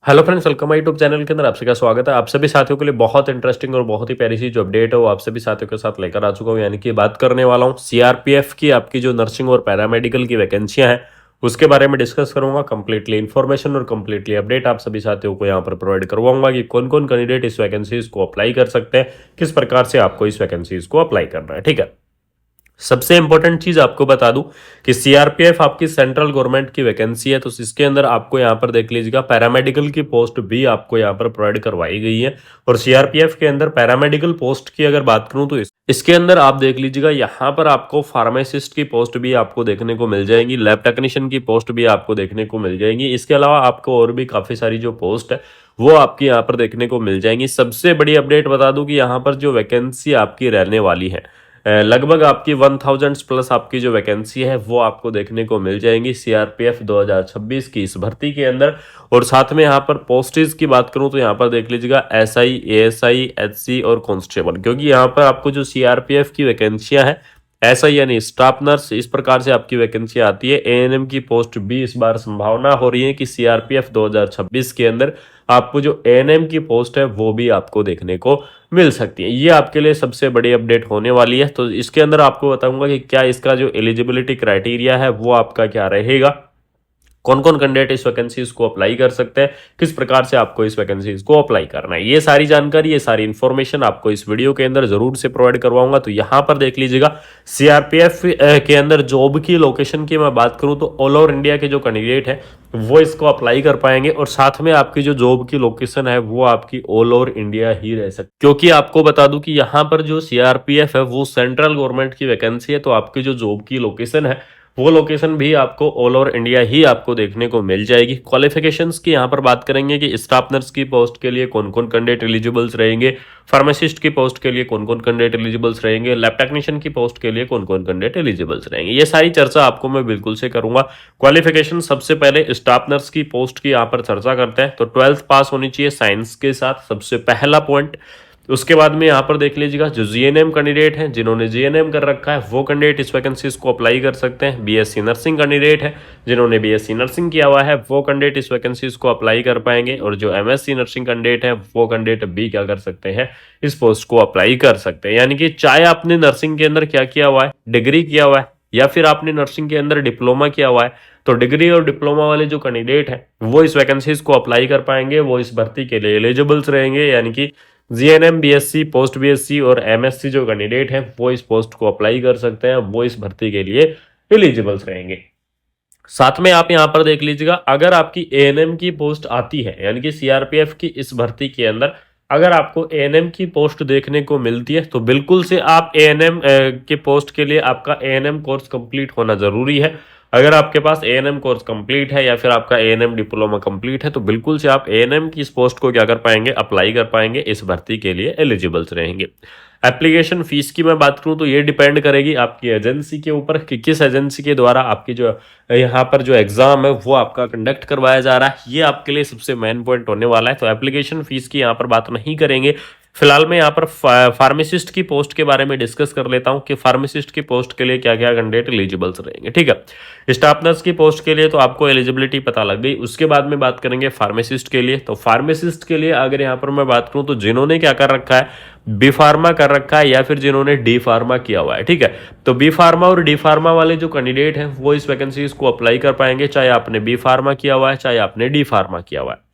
Hello friends, welcome my YouTube channel के अंदर आप सभी का स्वागत है। आप सभी साथियों के लिए बहुत इंटरेस्टिंग और बहुत ही प्यारी सी जो अपडेट है वो आप सभी साथियों के साथ लेकर आ चुका हूँ। यानी कि बात करने वाला हूँ सीआरपीएफ की आपकी जो नर्सिंग और पैरामेडिकल की वैकेंसियां हैं उसके बारे में डिस्कस करूंगा। कंप्लीटली इन्फॉर्मेशन और कंप्लीटली अपडेट आप सभी साथियों को यहाँ पर प्रोवाइड करवाऊंगा कि कौन कौन कैंडिडेट इस वैकेंसीज को अप्लाई कर सकते हैं, किस प्रकार से आपको इस वैकेंसीज को अप्लाई करना है। ठीक है, सबसे इंपॉर्टेंट चीज आपको बता दूं कि सीआरपीएफ आपकी सेंट्रल गवर्नमेंट की वैकेंसी है, तो इसके अंदर आपको यहां पर देख लीजिएगा पैरामेडिकल की पोस्ट भी आपको यहां पर प्रोवाइड करवाई गई है। और सीआरपीएफ के अंदर पैरामेडिकल पोस्ट की अगर बात करूं तो इसके अंदर आप देख लीजिएगा यहां पर आपको फार्मासिस्ट की पोस्ट भी आपको देखने को मिल जाएगी, लैब टेक्नीशियन की पोस्ट भी आपको देखने को मिल जाएगी। इसके अलावा आपको और भी काफी सारी जो पोस्ट है वो आपकी यहाँ पर देखने को मिल जाएंगी। सबसे बड़ी अपडेट बता दूं कि यहाँ पर जो वैकेंसी आपकी रहने वाली है लगभग आपकी 1000 प्लस आपकी जो वैकेंसी है वो आपको देखने को मिल जाएंगी सीआरपीएफ 2026 की इस भर्ती के अंदर। और साथ में यहाँ पर पोस्टेज की बात करूं तो यहाँ पर देख लीजिएगा एसआई, एएसआई, एचसी और कांस्टेबल, क्योंकि यहाँ पर आपको जो सीआरपीएफ की वैकेंसियां हैं ऐसा यानी स्टाफ नर्स इस प्रकार से आपकी वैकेंसी आती है। एएनएम की पोस्ट भी इस बार संभावना हो रही है कि सीआरपीएफ 2026 के अंदर आपको जो एएनएम की पोस्ट है वो भी आपको देखने को मिल सकती है। ये आपके लिए सबसे बड़ी अपडेट होने वाली है। तो इसके अंदर आपको बताऊंगा कि क्या इसका जो एलिजिबिलिटी क्राइटेरिया है वो आपका क्या रहेगा, कौन कौन कैंडिडेट इस वैकेंसीज को अप्लाई कर सकते हैं, किस प्रकार से आपको इस वैकेंसीज को अप्लाई करना है, ये सारी जानकारी, ये सारी इन्फॉर्मेशन आपको इस वीडियो के अंदर जरूर से प्रोवाइड करवाऊंगा। तो यहां पर देख लीजिएगा सीआरपीएफ के अंदर जॉब की लोकेशन की मैं बात करूं तो ऑल ओवर इंडिया के जो कैंडिडेट है वो इसको अप्लाई कर पाएंगे। और साथ में आपकी जो जॉब की लोकेशन है वो आपकी ऑल ओवर इंडिया ही रह सकती है, क्योंकि आपको बता दूं कि यहाँ पर जो सीआरपीएफ है वो सेंट्रल गवर्नमेंट की वैकेंसी है। तो आपकी जो जॉब की लोकेशन है वो लोकेशन भी आपको ऑल ओवर इंडिया ही आपको देखने को मिल जाएगी। क्वालिफिकेशंस की यहाँ पर बात करेंगे कि स्टाफ नर्स की पोस्ट के लिए कौन कौन कैंडिडेट एलिजिबल्स रहेंगे, फार्मासिस्ट की पोस्ट के लिए कौन कौन कैंडिडेट एलिजिबल्स रहेंगे, लैब टेक्नीशियन की पोस्ट के लिए कौन कौन कैंडिडेट एलिजिबल्स रहेंगे, ये सारी चर्चा आपको मैं बिल्कुल से करूंगा। क्वालिफिकेशन सबसे पहले स्टाफ नर्स की पोस्ट की यहाँ पर चर्चा करते हैं तो 12th पास होनी चाहिए साइंस के साथ, सबसे पहला पॉइंट। उसके बाद में यहाँ पर देख लीजिएगा जो जीएनएम कैंडिडेट हैं, जिन्होंने जीएनएम कर रखा है वो कैंडिडेट इस वैकेंसीज को अप्लाई कर सकते हैं। बीएससी नर्सिंग कैंडिडेट है, जिन्होंने बीएससी नर्सिंग किया हुआ है वो कैंडिडेट इस वैकेंसीज को अप्लाई कर पाएंगे। और जो एमएससी नर्सिंग कैंडिडेट है वो कैंडिडेट भी क्या कर सकते हैं, इस पोस्ट को अप्लाई कर सकते हैं। यानी कि चाहे आपने नर्सिंग के अंदर क्या किया हुआ है, डिग्री किया हुआ है, या फिर आपने नर्सिंग के अंदर डिप्लोमा किया हुआ है, तो डिग्री और डिप्लोमा वाले जो कैंडिडेट हैं वो इस वैकेंसीज को अप्लाई कर पाएंगे, वो इस भर्ती के लिए एलिजिबल्स रहेंगे। यानी कि जीएनएम, बीएससी, पोस्ट बीएससी और एमएससी जो कैंडिडेट हैं वो इस पोस्ट को अप्लाई कर सकते हैं, वो इस भर्ती के लिए एलिजिबल्स रहेंगे। साथ में आप यहां पर देख लीजिएगा अगर आपकी एएनएम की पोस्ट आती है, यानी कि सीआरपीएफ की इस भर्ती के अंदर अगर आपको एएनएम की पोस्ट देखने को मिलती है तो बिल्कुल से आप एएनएम के पोस्ट के लिए आपका एएनएम कोर्स कंप्लीट होना जरूरी है। अगर आपके पास एएनएम कोर्स कंप्लीट है या फिर आपका एएनएम डिप्लोमा कंप्लीट है तो बिल्कुल से आप एएनएम की इस पोस्ट को क्या कर पाएंगे, अप्लाई कर पाएंगे, इस भर्ती के लिए एलिजिबल्स रहेंगे। एप्लीकेशन फीस की मैं बात करूं तो ये डिपेंड करेगी आपकी एजेंसी के ऊपर कि किस एजेंसी के द्वारा आपकी जो यहाँ पर जो एग्जाम है वो आपका कंडक्ट करवाया जा रहा है, ये आपके लिए सबसे मेन पॉइंट होने वाला है। तो एप्लीकेशन फीस की यहाँ पर बात नहीं करेंगे। फिलहाल मैं यहाँ पर फार्मासिस्ट की पोस्ट के बारे में डिस्कस कर लेता हूँ कि फार्मासिस्ट की पोस्ट के लिए क्या क्या कैंडिडेट एलिजिबल्स रहेंगे। ठीक है, स्टाफ नर्स की पोस्ट के लिए तो आपको एलिजिबिलिटी पता लग गई। उसके बाद में बात करेंगे फार्मासिस्ट के लिए। तो फार्मासिस्ट के लिए अगर यहाँ पर मैं बात करूँ तो जिन्होंने क्या कर रखा है, बी फार्मा कर रखा है या फिर जिन्होंने डी फार्मा किया हुआ है। ठीक है, तो बी फार्मा और डी फार्मा वाले जो कैंडिडेट हैं वो इस वैकेंसीज को अप्लाई कर पाएंगे, चाहे आपने बी फार्मा किया हुआ है चाहे आपने डी फार्मा किया हुआ है।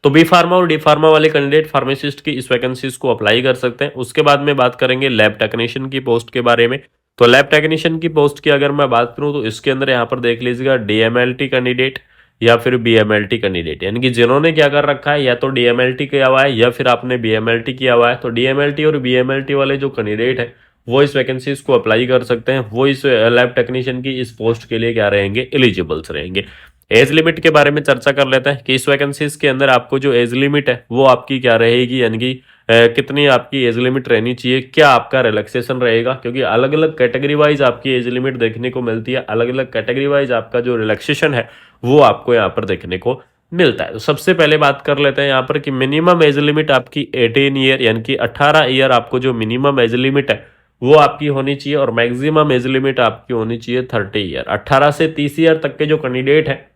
तो बी फार्मा और डी फार्मा वाले कैंडिडेट फार्मासिस्ट की इस वैकेंसीज को अप्लाई कर सकते हैं। उसके बाद में बात करेंगे लैब टेक्नीशियन की पोस्ट के बारे में। तो लैब टेक्नीशियन की पोस्ट की अगर मैं बात करूं तो इसके अंदर यहाँ पर देख लीजिएगा डीएमएलटी कैंडिडेट या फिर बीएमएलटी कैंडिडेट, यानी कि जिन्होंने क्या कर रखा है, या तो डीएमएलटी किया हुआ है या फिर आपने बीएमएलटी किया हुआ है। तो डीएमएलटी और बीएमएलटी वाले जो कैंडिडेट है वो इस वैकेंसीज को अप्लाई कर सकते हैं, वो इस लैब टेक्नीशियन की इस पोस्ट के लिए क्या रहेंगे, एलिजिबल्स रहेंगे। एज लिमिट के बारे में चर्चा कर लेते हैं कि इस वैकेंसीज के अंदर आपको जो एज लिमिट है वो आपकी क्या रहेगी, यानी कि कितनी आपकी एज लिमिट रहनी चाहिए, क्या आपका रिलैक्सेशन रहेगा, क्योंकि अलग अलग कैटेगरी वाइज आपकी एज लिमिट देखने को मिलती है, अलग अलग कैटेगरी वाइज आपका जो रिलैक्सेशन है वो आपको यहाँ पर देखने को मिलता है। तो सबसे पहले बात कर लेते हैं यहाँ पर कि मिनिमम एज लिमिट आपकी 18 ईयर, यानी कि 18 ईयर आपको जो मिनिमम एज लिमिट है वो आपकी होनी चाहिए, और मैक्सिमम एज लिमिट आपकी होनी चाहिए 30 ईयर। 18 से 30 ईयर तक के जो कैंडिडेट है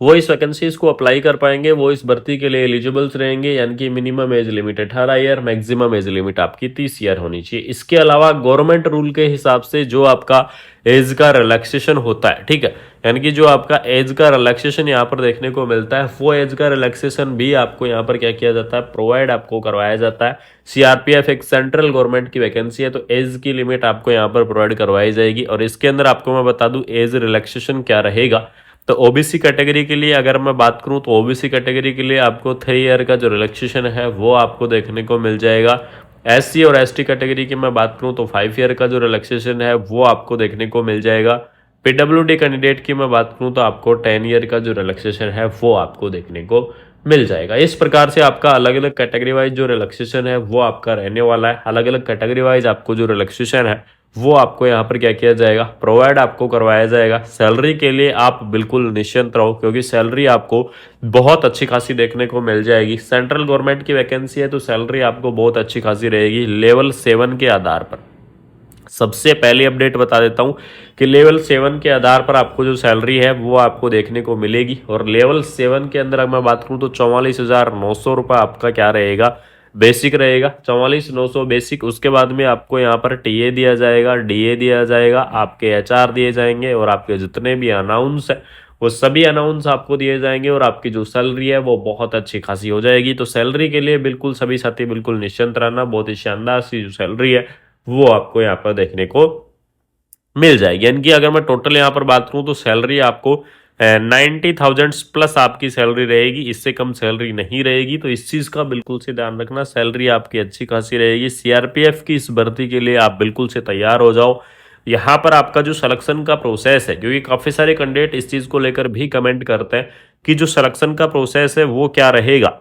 वो इस वैकेंसीज को अप्लाई कर पाएंगे, वो इस भर्ती के लिए एलिजिबल्स रहेंगे। यानी कि minimum age limit 18 year, maximum age limit आपकी 30 ईयर होनी चाहिए। इसके अलावा गवर्नमेंट रूल के हिसाब से जो आपका एज का रिलैक्सेशन होता है, ठीक है, यानी कि जो आपका एज का रिलैक्सेशन यहाँ पर देखने को मिलता है, वो एज का रिलैक्सेशन भी आपको यहाँ पर क्या किया जाता है, प्रोवाइड आपको करवाया जाता है। सीआरपीएफ एक सेंट्रल गवर्नमेंट की वैकेंसी है, तो एज की लिमिट आपको यहाँ पर प्रोवाइड करवाई जाएगी। और इसके अंदर आपको मैं बता दूं एज रिलैक्सेशन क्या रहेगा। तो ओबीसी कैटेगरी के लिए अगर मैं बात करूं तो ओबीसी कैटेगरी के लिए आपको 3 ईयर का जो रिलैक्सेशन है वो आपको देखने को मिल जाएगा। एससी और एसटी कैटेगरी की मैं बात करूं तो 5 ईयर का जो रिलैक्सेशन है वो आपको देखने को मिल जाएगा। पीडब्ल्यूडी कैंडिडेट की मैं बात करूं तो आपको 10 ईयर का जो रिलैक्सेशन है वो आपको देखने को मिल जाएगा। इस प्रकार से आपका अलग अलग कैटेगरी वाइज जो रिलैक्सेशन है वो आपका रहने वाला है। अलग अलग कैटेगरी वाइज आपको जो रिलैक्सेशन है वो आपको यहाँ पर क्या किया जाएगा, प्रोवाइड आपको करवाया जाएगा। सैलरी के लिए आप बिल्कुल निश्चिंत रहो, क्योंकि सैलरी आपको बहुत अच्छी खासी देखने को मिल जाएगी। सेंट्रल गवर्नमेंट की वैकेंसी है तो सैलरी आपको बहुत अच्छी खासी रहेगी लेवल 7 के आधार पर। सबसे पहली अपडेट बता देता हूं कि लेवल 7 के आधार पर आपको जो सैलरी है वो आपको देखने को मिलेगी। और लेवल 7 के अंदर अगर मैं बात करूं तो 44,900 रुपये आपका क्या रहेगा, बेसिक रहेगा। 44,900 बेसिक। उसके बाद में आपको यहाँ पर टीए दिया जाएगा, डीए दिया जाएगा, आपके एचआर दिए जाएंगे और आपके जितने भी अनाउंस है वो सभी अनाउंस आपको दिए जाएंगे। और आपकी जो सैलरी है वो बहुत अच्छी खासी हो जाएगी। तो सैलरी के लिए बिल्कुल सभी साथी बिल्कुल निश्चिंत रहना, बहुत ही शानदार सी जो सैलरी है वो आपको यहाँ पर देखने को मिल जाएगी। यानी कि अगर मैं टोटल यहाँ पर बात करूँ तो सैलरी आपको 90,000 प्लस आपकी सैलरी रहेगी, इससे कम सैलरी नहीं रहेगी। तो इस चीज़ का बिल्कुल से ध्यान रखना, सैलरी आपकी अच्छी खासी रहेगी। सीआरपीएफ की इस भर्ती के लिए आप बिल्कुल से तैयार हो जाओ। यहाँ पर आपका जो सिलेक्शन का प्रोसेस है, क्योंकि काफ़ी सारे कैंडिडेट इस चीज़ को लेकर भी कमेंट करते हैं कि जो सिलेक्शन का प्रोसेस है वो क्या रहेगा।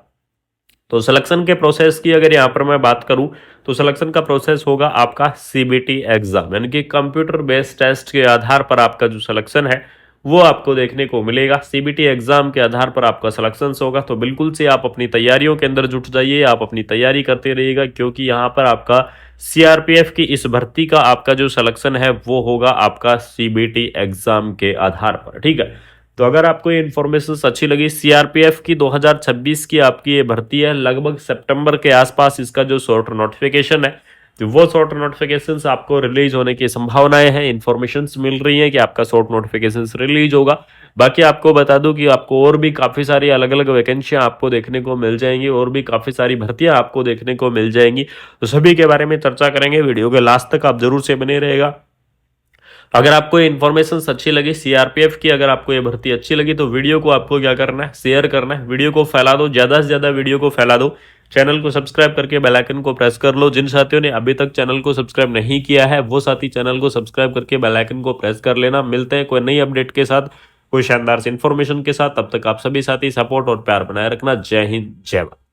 तो सिलेक्शन के प्रोसेस की अगर यहाँ पर मैं बात करूं तो सिलेक्शन का प्रोसेस होगा आपका सीबीटी एग्जाम, यानी कि कंप्यूटर बेस्ड टेस्ट के आधार पर आपका जो सिलेक्शन है वो आपको देखने को मिलेगा। सीबीटी एग्जाम के आधार पर आपका सिलेक्शन होगा। तो बिल्कुल से आप अपनी तैयारियों के अंदर जुट जाइए, आप अपनी तैयारी करते रहिएगा, क्योंकि यहाँ पर आपका सीआरपीएफ की इस भर्ती का आपका जो सिलेक्शन है वो होगा आपका सीबीटी एग्जाम के आधार पर, ठीक है। तो अगर आपको ये इन्फॉर्मेशन अच्छी लगी, सीआरपीएफ की 2026 की आपकी ये भर्ती है, लगभग सितंबर के आसपास इसका जो शॉर्ट नोटिफिकेशन है तो वो शॉर्ट नोटिफिकेशंस आपको रिलीज होने की संभावनाएं हैं। इन्फॉर्मेशंस मिल रही हैं कि आपका शॉर्ट नोटिफिकेशंस रिलीज होगा। बाकी आपको बता दूं कि आपको और भी काफी सारी अलग अलग वैकेंसियां आपको देखने को मिल जाएंगी और भी काफी सारी भर्तियां आपको देखने को मिल जाएंगी। तो सभी के बारे में चर्चा करेंगे, वीडियो के लास्ट तक आप जरूर से बने रहेगा। अगर आपको ये इन्फॉर्मेशन अच्छी लगी सीआरपीएफ की, अगर आपको ये भर्ती अच्छी लगी तो वीडियो को आपको क्या करना है, शेयर करना है, वीडियो को फैला दो, ज्यादा से ज्यादा वीडियो को फैला दो। चैनल को सब्सक्राइब करके बेल आइकन को प्रेस कर लो। जिन साथियों ने अभी तक चैनल को सब्सक्राइब नहीं किया है वो साथी चैनल को सब्सक्राइब करके बेल आइकन को प्रेस कर लेना। मिलते हैं कोई नई अपडेट के साथ, कोई शानदार सी इन्फॉर्मेशन के साथ। तब तक आप सभी साथी सपोर्ट और प्यार बनाए रखना। जय हिंद, जय भारत।